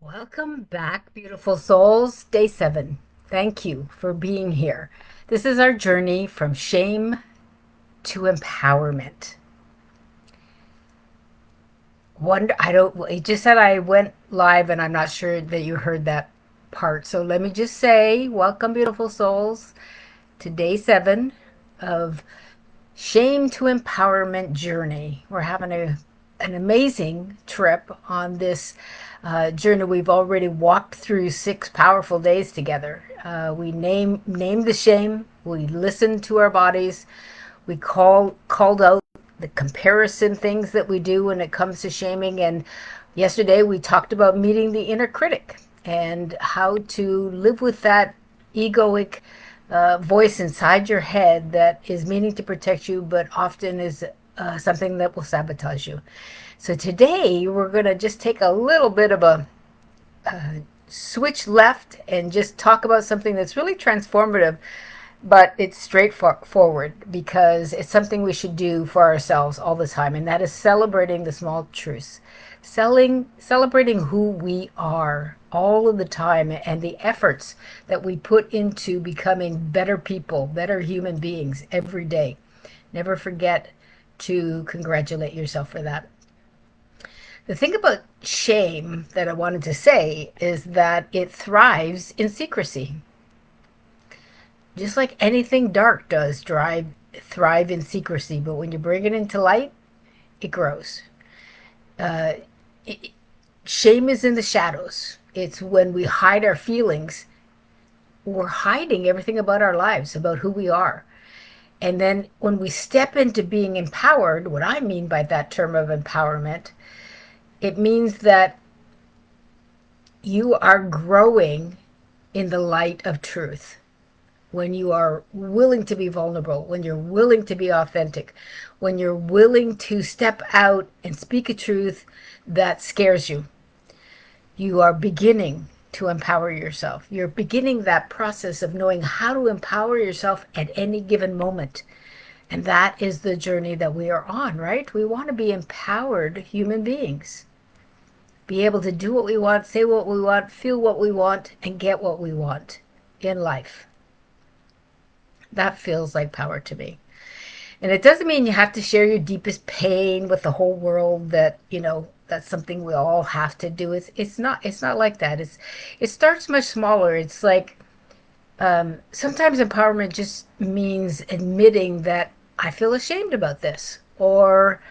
Welcome back, beautiful souls. Day 7. Thank you for being here. This is our journey from shame to empowerment. I don't, it just said I went live and I'm not sure that you heard that part. So let me just say, welcome, beautiful souls, to day 7 of Shame to Empowerment Journey. We're having an amazing trip on this journey. We've already walked through 6 powerful days together. We named the shame. We listened to our bodies. We called out the comparison things that we do when it comes to shaming. And yesterday we talked about meeting the inner critic and how to live with that egoic voice inside your head that is meaning to protect you, but often is something that will sabotage you. So today we're going to just take a little bit of a switch left and just talk about something that's really transformative, but it's straightforward because it's something we should do for ourselves all the time, and that is celebrating the small truths. Celebrating who we are all of the time and the efforts that we put into becoming better people, better human beings every day. Never forget to congratulate yourself for that. The thing about shame that I wanted to say is that it thrives in secrecy. Just like anything dark does thrive in secrecy, but when you bring it into light, it grows. Uh, it, Shame is in the shadows. It's when we hide our feelings, we're hiding everything about our lives, about who we are. And then when we step into being empowered, what I mean by that term of empowerment, it means that you are growing in the light of truth. When you are willing to be vulnerable, when you're willing to be authentic, when you're willing to step out and speak a truth that scares you, you are beginning to empower yourself. You're beginning that process of knowing how to empower yourself at any given moment. And that is the journey that we are on, right? We want to be empowered human beings, be able to do what we want, say what we want, feel what we want, and get what we want in life. That feels like power to me. And it doesn't mean you have to share your deepest pain with the whole world. That's something we all have to do. It's not like that. It starts much smaller. It's like sometimes empowerment just means admitting that I feel ashamed about this, or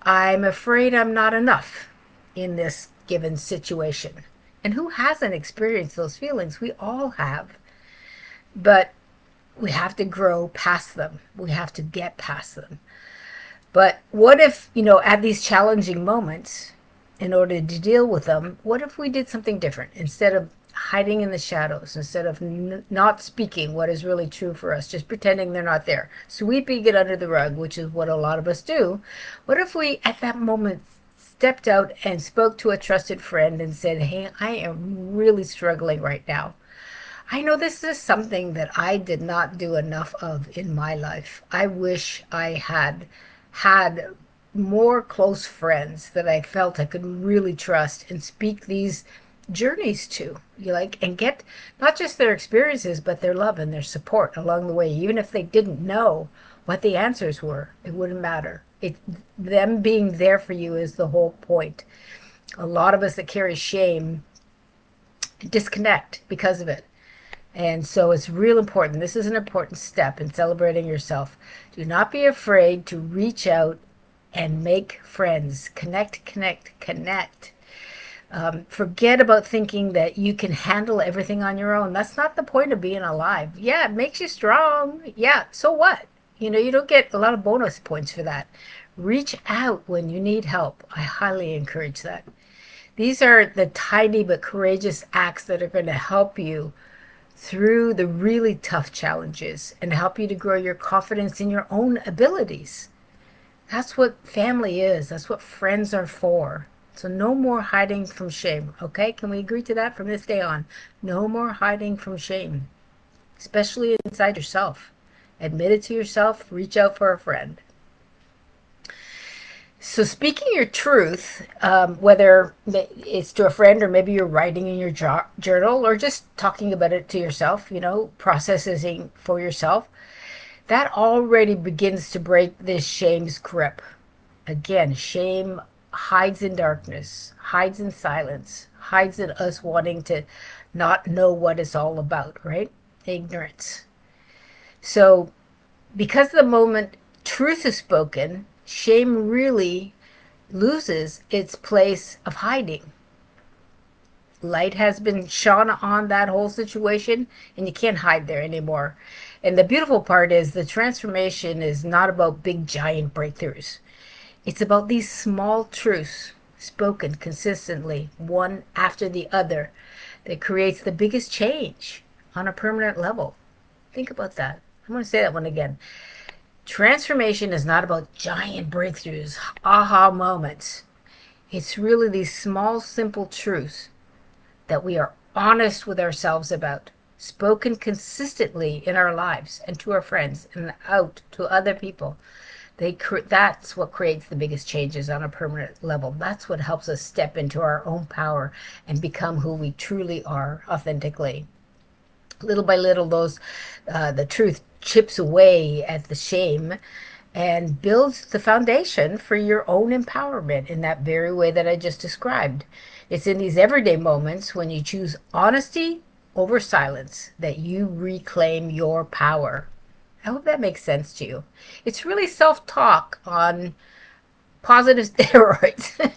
I'm afraid I'm not enough in this given situation. And who hasn't experienced those feelings? We all have. But we have to grow past them. We have to get past them. But what if, at these challenging moments, in order to deal with them, what if we did something different? Instead of hiding in the shadows, instead of not speaking what is really true for us, just pretending they're not there, sweeping it under the rug, which is what a lot of us do, what if we, at that moment, stepped out and spoke to a trusted friend and said, hey, I am really struggling right now. I know this is something that I did not do enough of in my life. I wish I had more close friends that I felt I could really trust and speak these journeys to. And get not just their experiences, but their love and their support along the way. Even if they didn't know what the answers were, it wouldn't matter. Them being there for you is the whole point. A lot of us that carry shame disconnect because of it. And so it's real important. This is an important step in celebrating yourself. Do not be afraid to reach out and make friends. Connect, connect, connect. Forget about thinking that you can handle everything on your own. That's not the point of being alive. Yeah, it makes you strong. Yeah, so what? You don't get a lot of bonus points for that. Reach out when you need help. I highly encourage that. These are the tiny but courageous acts that are going to help you through the really tough challenges and help you to grow your confidence in your own abilities. That's what family is. That's what friends are for. So no more hiding from shame, okay? Can we agree to that from this day on? No more hiding from shame, especially inside yourself. Admit it to yourself, reach out for a friend. So, speaking your truth, whether it's to a friend or maybe you're writing in your journal or just talking about it to yourself, processing for yourself, that already begins to break this shame's grip. Again, shame hides in darkness, hides in silence, hides in us wanting to not know what it's all about, right? Ignorance. So, because the moment truth is spoken, shame really loses its place of hiding. Light has been shone on that whole situation, and you can't hide there anymore. And the beautiful part is the transformation is not about big giant breakthroughs. It's about these small truths spoken consistently, one after the other, that creates the biggest change on a permanent level. Think about that. I'm going to say that one again. Transformation is not about giant breakthroughs, aha moments. It's really these small, simple truths that we are honest with ourselves about, spoken consistently in our lives and to our friends and out to other people. That's what creates the biggest changes on a permanent level. That's what helps us step into our own power and become who we truly are authentically. Little by little, the truth chips away at the shame and builds the foundation for your own empowerment in that very way that I just described. It's in these everyday moments when you choose honesty over silence that you reclaim your power. I hope that makes sense to you. It's really self talk on positive steroids.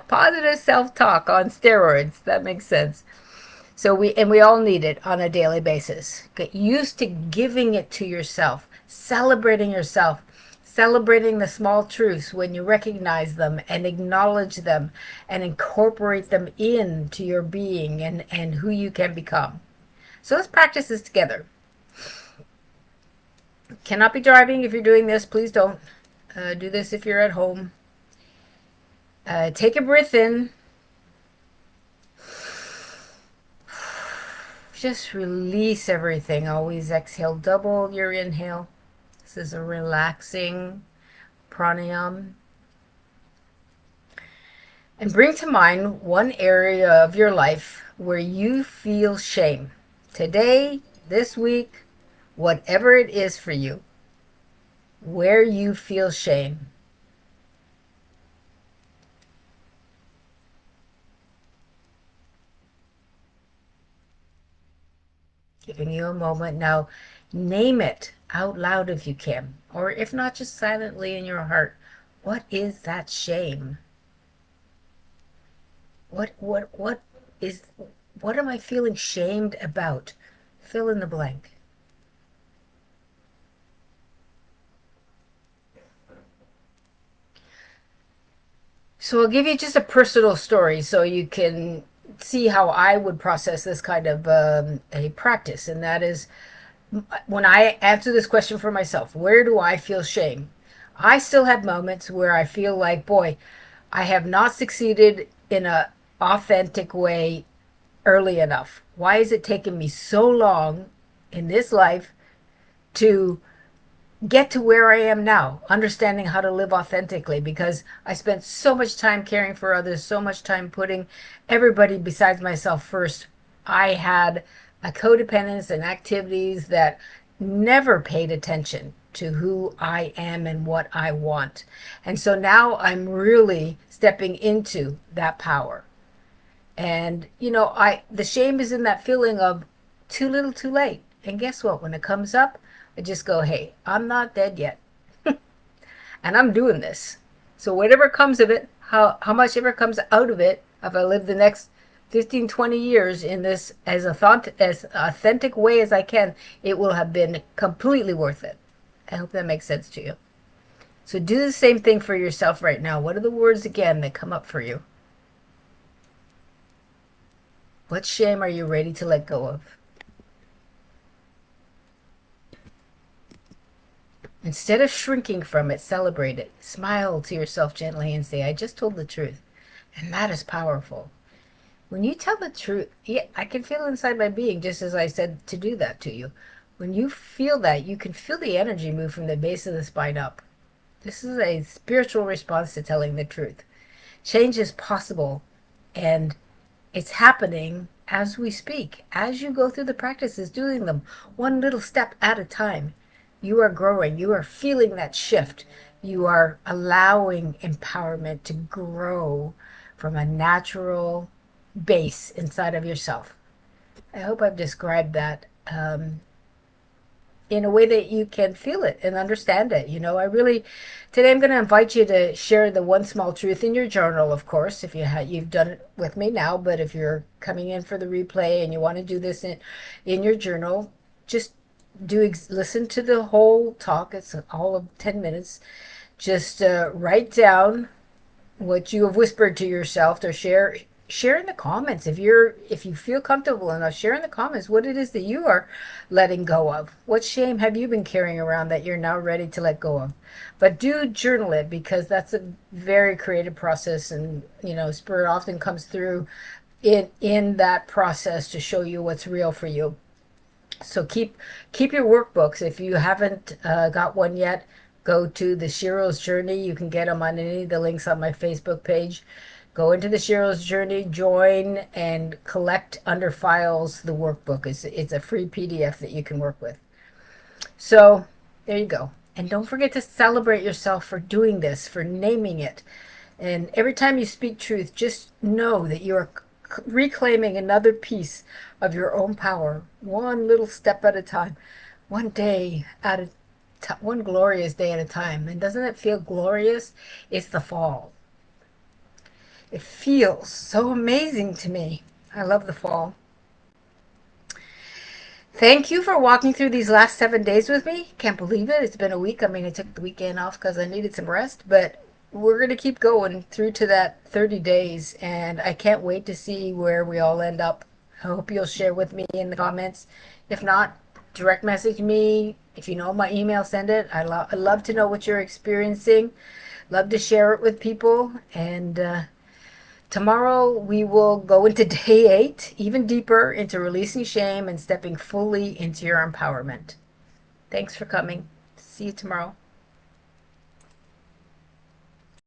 Positive self talk on steroids. That makes sense. So we all need it on a daily basis. Get used to giving it to yourself, celebrating the small truths when you recognize them and acknowledge them and incorporate them into your being and who you can become. So let's practice this together. Cannot be driving if you're doing this. Please don't. Do this if you're at home. Take a breath in. Just release everything. Always exhale double your inhale. This is a relaxing pranayama. And bring to mind one area of your life where you feel shame. Today, this week, whatever it is for you, where you feel shame. Giving you a moment now. Name it out loud if you can, or if not, just silently in your heart. What is that shame? What is, what am I feeling shamed about? Fill in the blank. So I'll give you just a personal story so you can see how I would process this kind of a practice. And that is when I answer this question for myself, where do I feel shame? I still have moments where I feel like, boy, I have not succeeded in a authentic way early enough. Why is it taking me so long in this life to get to where I am now, understanding how to live authentically, because I spent so much time caring for others, so much time putting everybody besides myself first. I had a codependence and activities that never paid attention to who I am and what I want. And so now I'm really stepping into that power. And I the shame is in that feeling of too little, too late. And guess what? When it comes up, I just go, "Hey, I'm not dead yet, and I'm doing this. So whatever comes of it, how much ever comes out of it, if I live the next 15, 20 years in this as authentic way as I can, it will have been completely worth it." I hope that makes sense to you. So do the same thing for yourself right now. What are the words again that come up for you? What shame are you ready to let go of? Instead of shrinking from it, celebrate it. Smile to yourself gently and say, I just told the truth. And that is powerful. When you tell the truth, yeah, I can feel inside my being, just as I said to do that to you. When you feel that, you can feel the energy move from the base of the spine up. This is a spiritual response to telling the truth. Change is possible, and it's happening as we speak. As you go through the practices, doing them one little step at a time, you are growing. You are feeling that shift. You are allowing empowerment to grow from a natural base inside of yourself. I hope I've described that in a way that you can feel it and understand it. I really today I'm going to invite you to share the one small truth in your journal, of course, if you've done it with me now, but if you're coming in for the replay and you want to do this in your journal, just listen to the whole talk. It's all of 10 minutes. Just write down what you have whispered to yourself, or share in the comments. If you feel comfortable enough, share in the comments what it is that you are letting go of. What shame have you been carrying around that you're now ready to let go of? But do journal it, because that's a very creative process, and spirit often comes through in that process to show you what's real for you. So keep your workbooks. If you haven't got one yet, go to the Shiro's Journey. You can get them on any of the links on my Facebook page. Go into the Shiro's Journey, join, and collect under files the workbook. It's a free PDF that you can work with. So there you go. And don't forget to celebrate yourself for doing this, for naming it. And every time you speak truth, just know that you are reclaiming another piece of your own power, one little step at a time, one day at a one glorious day at a time. And doesn't it feel glorious? It's the fall. It feels so amazing to me. I love the fall. Thank you for walking through these last 7 days with me. Can't believe it. It's been a week. I mean, I took the weekend off because I needed some rest, but we're going to keep going through to that 30 days, and I can't wait to see where we all end up. I hope you'll share with me in the comments. If not, direct message me. If you know my email, send it. I love to know what you're experiencing. Love to share it with people. And tomorrow we will go into day 8, even deeper into releasing shame and stepping fully into your empowerment. Thanks for coming. See you tomorrow.